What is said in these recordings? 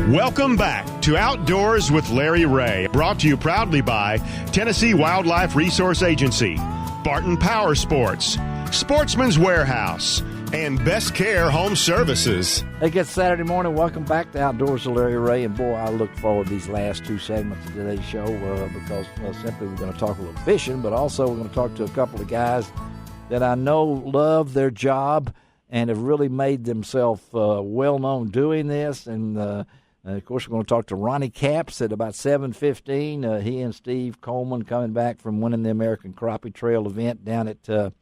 Welcome back to Outdoors with Larry Ray, brought to you proudly by Tennessee Wildlife Resource Agency, Barton Power Sports, Sportsman's Warehouse, and Best Care Home Services. Hey, good Saturday morning. Welcome back to Outdoors with Larry Ray. And boy, I look forward to these last two segments of today's show because simply we're going to talk a little fishing, but also we're going to talk to a couple of guys that I know love their job and have really made themselves well-known doing this. And, of course, we're going to talk to Ronnie Capps at about 7:15. He and Steve Coleman coming back from winning the American Crappie Trail event down at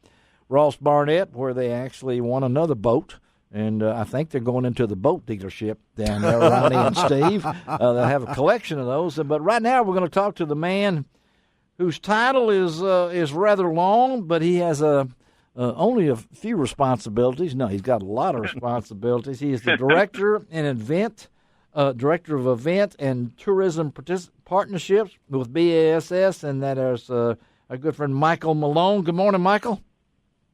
Ross Barnett, where they actually won another boat. And I think they're going into the boat dealership down there, Ronnie and Steve. They have a collection of those. But right now we're going to talk to the man whose title is rather long, but he has only a few responsibilities. No, he's got a lot of responsibilities. He is the director of event and tourism partnerships with BASS, and that is our good friend Michael Mulone. Good morning, Michael.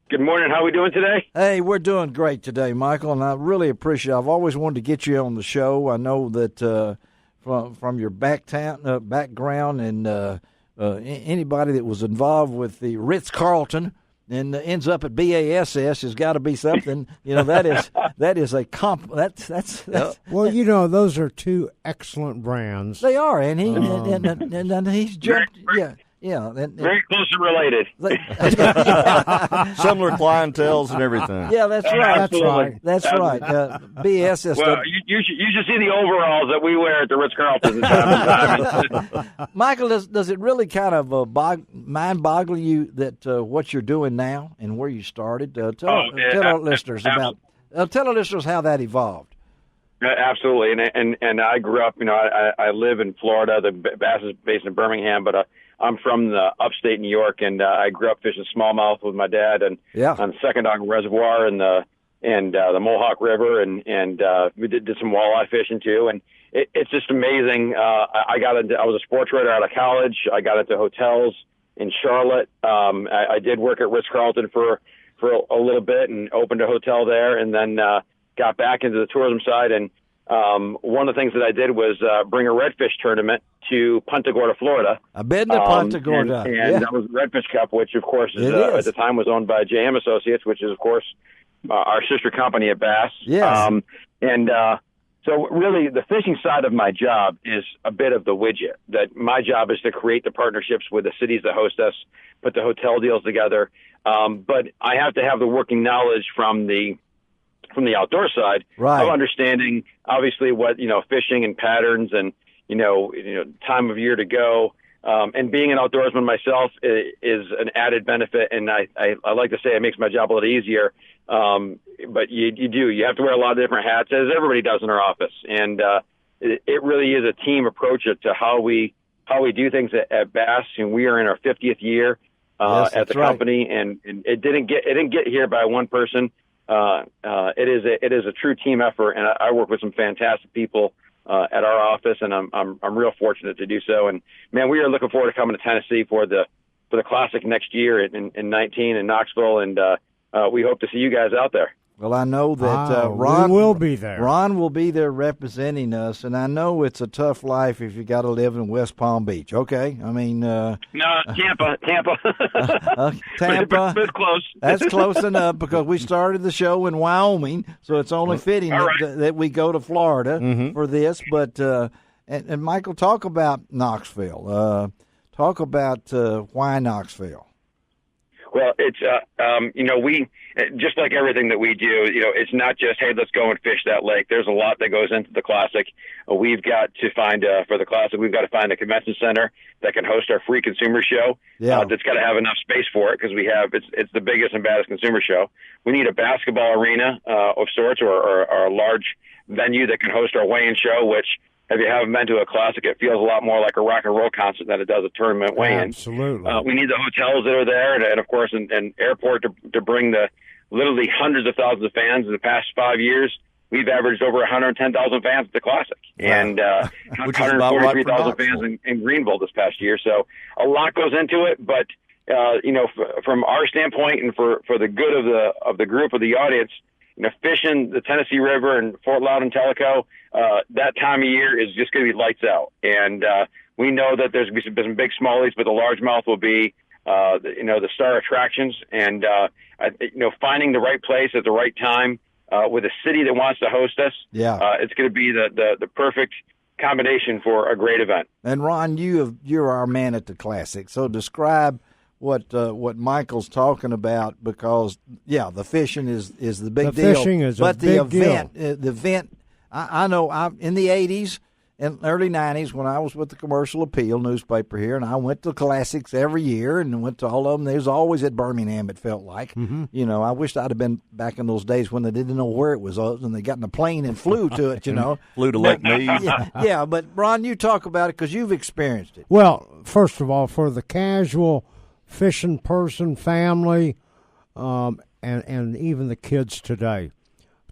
Good morning. How are we doing today? Hey, we're doing great today, Michael, and I really appreciate it. I've always wanted to get you on the show. I know that from your background and anybody that was involved with the Ritz-Carlton and ends up at BASS has got to be something. That is a comp. That's Well, those are two excellent brands. They are, and he's jumped. Yeah, very closely related. Similar clientels and everything. Yeah, that's right. Absolutely. That's right. BASS. Well, you should see the overalls that we wear at the Ritz-Carlton. Michael, does it really kind of mind boggle you that what you're doing now and where you started? Tell our listeners tell our listeners how that evolved. Absolutely, and I grew up. I live in Florida. The Bass is based in Birmingham, but I'm from the upstate New York, and I grew up fishing smallmouth with my dad and on Secondog Reservoir and the Mohawk River, and we did some walleye fishing too. And it's just amazing. I was a sports writer out of college. I got into hotels in Charlotte. I did work at Ritz-Carlton for a little bit and opened a hotel there, and then got back into the tourism side. And one of the things that I did was bring a redfish tournament to Punta Gorda, Florida. I've been to Punta Gorda. And that was the Redfish Cup, which, of course, at the time was owned by JM Associates, which is, of course, our sister company at Bass. Yes. So really the fishing side of my job is a bit of the widget. That my job is to create the partnerships with the cities that host us, put the hotel deals together. But I have to have the working knowledge from the outdoor side of understanding, obviously, what fishing and patterns and time of year to go, and being an outdoorsman myself is an added benefit, and I like to say it makes my job a little easier. But you have to wear a lot of different hats, as everybody does in our office, and it really is a team approach to how we do things at Bass. And we are in our 50th year at the company, and it didn't get here by one person. It is a true team effort, and I work with some fantastic people at our office, and I'm real fortunate to do so. And man, we are looking forward to coming to Tennessee for the Classic next year in 19 in Knoxville, and we hope to see you guys out there. Well, I know that Ron will be there. Ron will be there representing us, and I know it's a tough life if you got to live in West Palm Beach. Okay, I mean, no, Tampa, Tampa. But close. That's close enough because we started the show in Wyoming, so it's only fitting that we go to Florida for this. But and Michael, talk about Knoxville. Talk about why Knoxville. Well, it's we just like everything that we do. It's not just, hey, let's go and fish that lake. There's a lot that goes into the Classic. We've got to find for the Classic. We've got to find a convention center that can host our free consumer show. That's got to have enough space for it because it's the biggest and baddest consumer show. We need a basketball arena of sorts or a large venue that can host our weigh-in show, which, if you haven't been to a Classic, it feels a lot more like a rock and roll concert than it does a tournament weigh-in. Absolutely. We need the hotels that are there, and of course, an airport to bring the literally hundreds of thousands of fans. In the past 5 years, we've averaged over 110,000 fans at the Classic, and 143,000 fans in Greenville this past year. So a lot goes into it, but from our standpoint and for the good of the group, of the audience, fishing the Tennessee River and Fort Loudon, Tellico, that time of year is just going to be lights out. And we know that there's going to be some big smallies, but the largemouth will be, the star attractions. And, finding the right place at the right time with a city that wants to host us, it's going to be the perfect combination for a great event. And Ron, you're our man at the Classic. So describe what Michael's talking about, because the fishing is the big deal. The fishing is a big deal. The event. I know. In the '80s and early '90s, when I was with the Commercial Appeal newspaper here, and I went to Classics every year and went to all of them. They was always at Birmingham. It felt like. Mm-hmm. I wished I'd have been back in those days when they didn't know where it was, and they got in a plane and flew to it. Flew to Lake Mead. Yeah. But Ron, you talk about it because you've experienced it. Well, first of all, for the casual fishing person, family, and even the kids today,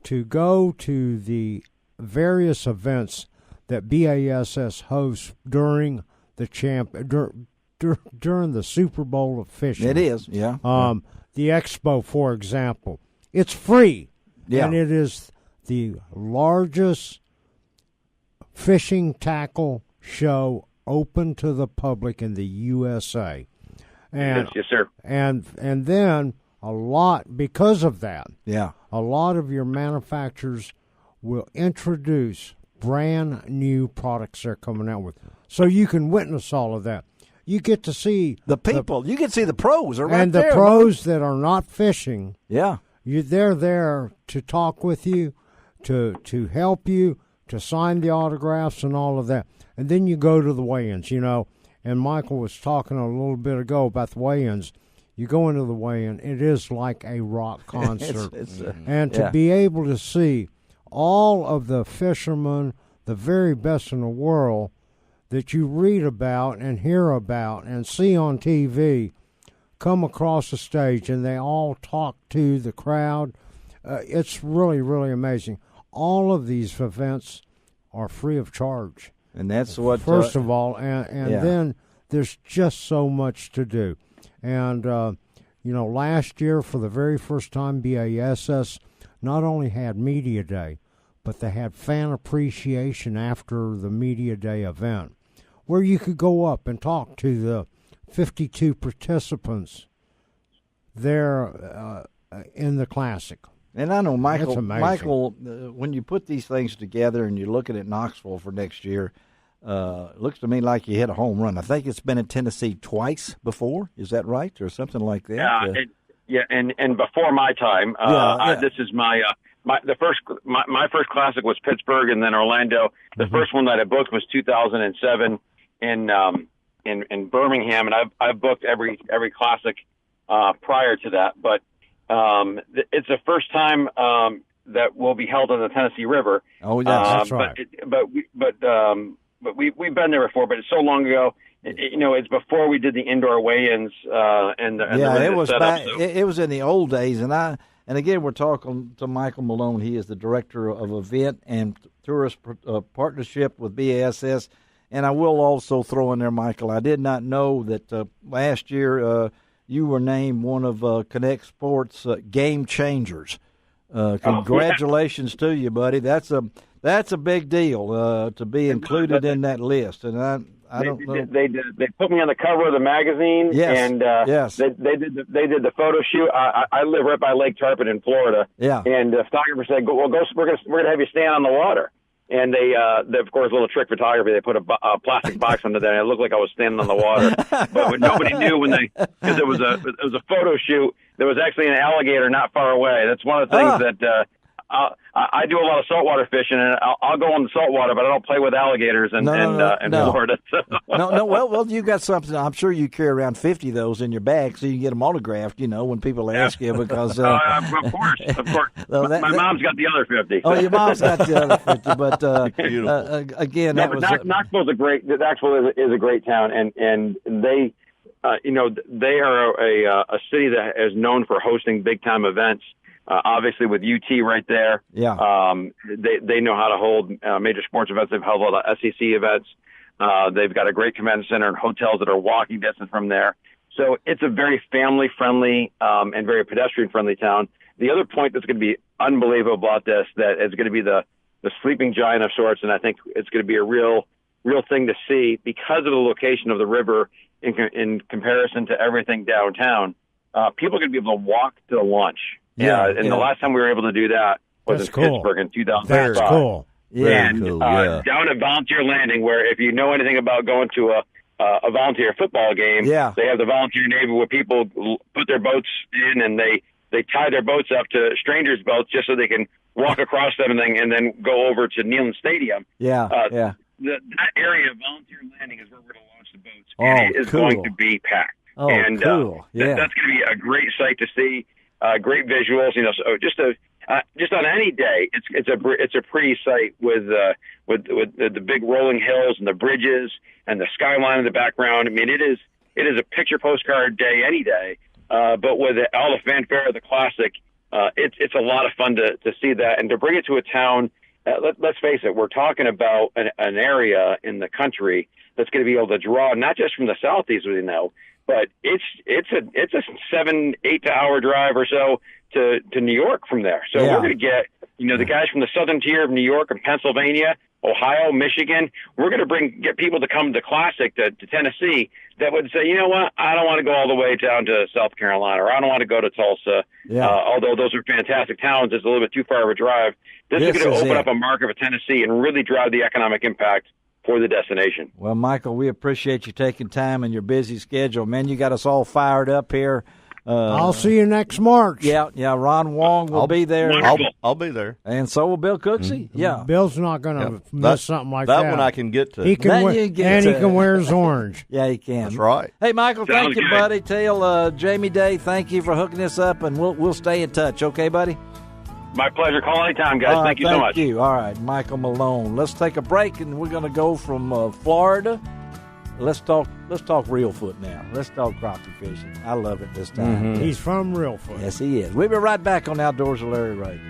to go to the various events that BASS hosts during the during the Super Bowl of fishing. It is, yeah. The expo, for example, it's free, yeah, and it is the largest fishing tackle show open to the public in the USA. And, yes, sir. And then because of that, a lot of your manufacturers will introduce brand new products they're coming out with. So you can witness all of that. You get to see the people. You can see the pros are right and there. And the pros that are not fishing. Yeah. They're there to talk with you, to help you, to sign the autographs and all of that. And then you go to the weigh-ins, And Michael was talking a little bit ago about the weigh-ins. You go into the weigh-in, it is like a rock concert. To be able to see all of the fishermen, the very best in the world, that you read about and hear about and see on TV, come across the stage, and they all talk to the crowd. It's really, really amazing. All of these events are free of charge. And that's what... First of all, and then there's just so much to do. And, last year, for the very first time, BASS not only had Media Day, but they had fan appreciation after the Media Day event, where you could go up and talk to the 52 participants there in the Classic. And I know, Michael, when you put these things together and you're looking at Knoxville for next year, it looks to me like you hit a home run. I think it's been in Tennessee twice before. Is that right, or something like that? And before my time, this is my first Classic was Pittsburgh and then Orlando. The first one that I booked was 2007 in Birmingham, and I've booked every Classic prior to that, but. It's the first time that will be held on the Tennessee River. Oh, yes, that's right. But we've been there before. But it's so long ago. It's before we did the indoor weigh-ins it was back. It was in the old days, and again we're talking to Michael Mulone. He is the director of event and tourist partnership with BASS. And I will also throw in there, Michael, I did not know that last year. You were named one of Connect Sports game changers. Congratulations to you, buddy. That's a big deal to be included in that list. And I don't know. They put me on the cover of the magazine. Yes. And yes. They did the photo shoot. I live right by Lake Tarpon in Florida. Yeah. And the photographer said, "We're gonna have you stand on the water." And they of course, a little trick photography. They put a plastic box under there, and it looked like I was standing on the water. But nobody knew because it was a photo shoot. There was actually an alligator not far away. That's one of the things that I do a lot of saltwater fishing, and I'll go on the saltwater, but I don't play with alligators in Florida. No. Well, you got something. I'm sure you carry around 50 of those in your bag, so you can get them autographed. When people ask you, because of course. Well, my mom's got the other 50. Oh, your mom's got the other 50. But again, Knoxville is a great town, and they. They are a city that is known for hosting big time events. Obviously, with UT right there, they know how to hold major sports events. They've held a lot of SEC events. They've got a great convention center and hotels that are walking distance from there. So it's a very family friendly and very pedestrian friendly town. The other point that's going to be unbelievable about this, that it's going to be the sleeping giant of sorts, and I think it's going to be a real thing to see because of the location of the river in comparison to everything downtown. People are going to be able to walk to lunch. The last time we were able to do that was Pittsburgh in 2005. That's cool. Yeah. And down at Volunteer Landing, where if you know anything about going to a volunteer football game, they have the volunteer neighborhood where people put their boats in and they tie their boats up to strangers' boats just so they can walk across them and then go over to Neyland Stadium. That area of Volunteer Landing is where we're going to launch the boats. And it is going to be packed. Oh, cool. That's going to be a great sight to see. Great visuals, so just on any day, it's a pretty sight with the big rolling hills and the bridges and the skyline in the background. I mean, it is a picture postcard day any day, but with all the fanfare of the Classic, it's a lot of fun to see that and to bring it to a town. Let's face it, we're talking about an area in the country that's going to be able to draw not just from the Southeast, but it's a 7-8 hour drive or so to New York from there. So we're going to get the guys from the southern tier of New York and Pennsylvania, Ohio, Michigan. We're going to get people to come to Classic to Tennessee that would say, you know what, I don't want to go all the way down to South Carolina, or I don't want to go to Tulsa. Although those are fantastic towns, it's a little bit too far of a drive. This is going to open up a market for Tennessee and really drive the economic impact for the destination. Well, Michael, we appreciate you taking time in your busy schedule. Man, you got us all fired up here. I'll see you next March. Yeah. Ron Wong will be there. I'll be there. And so will Bill Cooksey. Mm-hmm. Yeah. Bill's not going to miss something like that. That one I can get to. He can he can wear his orange. Yeah, he can. That's right. Hey, Michael, thank you, good. buddy. Tell Jamie Day, thank you for hooking us up, and we'll stay in touch. Okay, buddy? My pleasure. Call anytime, guys. Thank you so much. Thank you. All right, Michael Mulone. Let's take a break, and we're going to go from Florida. Let's talk Reelfoot now. Let's talk crappie fishing. I love it this time. He's from Reelfoot. Yes, he is. We'll be right back on Outdoors with Larry Ray.